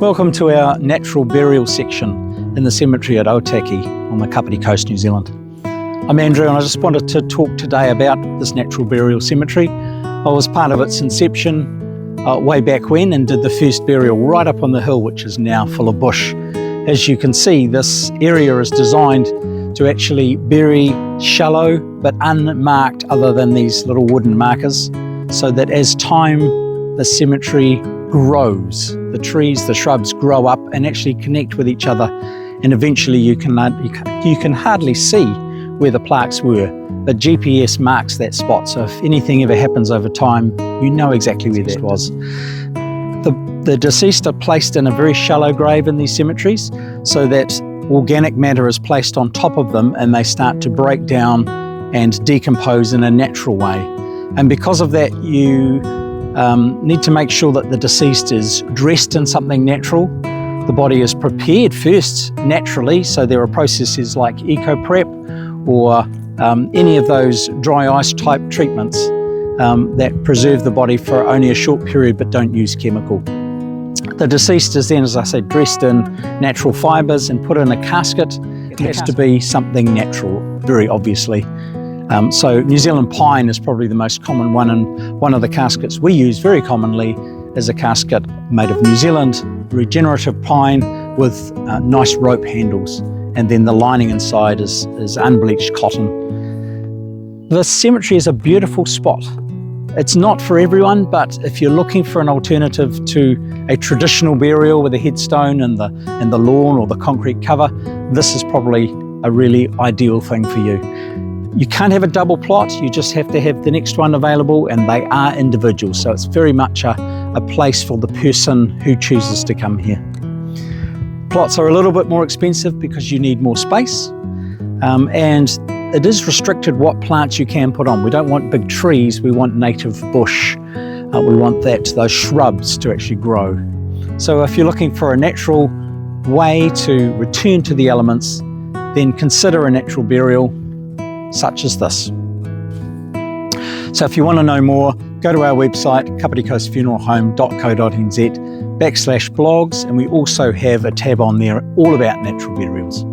Welcome to our natural burial section in the cemetery at Ōtaki on the Kapiti Coast, New Zealand. I'm Andrew and I just wanted to talk today about this natural burial cemetery. I was part of its inception way back when and did the first burial right up on the hill, which is now full of bush. As you can see, this area is designed to actually bury shallow but unmarked, other than these little wooden markers, so that as time the cemetery grows, the trees, the shrubs grow up and actually connect with each other, and eventually you can hardly see where the plaques were, but GPS marks that spot, so if anything ever happens over time, you know exactly where that was. The deceased are placed in a very shallow grave in these cemeteries, so that organic matter is placed on top of them and they start to break down and decompose in a natural way. And because of that, you need to make sure that the deceased is dressed in something natural. The body is prepared first naturally, so there are processes like eco-prep or any of those dry ice type treatments that preserve the body for only a short period but don't use chemical. The deceased is then, as I say, dressed in natural fibres and put in a casket. It has to be something natural, very obviously. So New Zealand pine is probably the most common one, and one of the caskets we use very commonly is a casket made of New Zealand regenerative pine with nice rope handles, and then the lining inside is unbleached cotton. The cemetery is a beautiful spot. It's not for everyone, but if you're looking for an alternative to a traditional burial with a headstone and the lawn or the concrete cover, this is probably a really ideal thing for you. You can't have a double plot, you just have to have the next one available, and they are individual, so it's very much a place for the person who chooses to come here. Plots are a little bit more expensive because you need more space, and it is restricted what plants you can put on. We don't want big trees, we want native bush. We want those shrubs to actually grow. So if you're looking for a natural way to return to the elements, then consider a natural burial such as this. So if you want to know more, go to our website, kapiticoastfuneralhome.co.nz/blogs, and we also have a tab on there all about natural burials.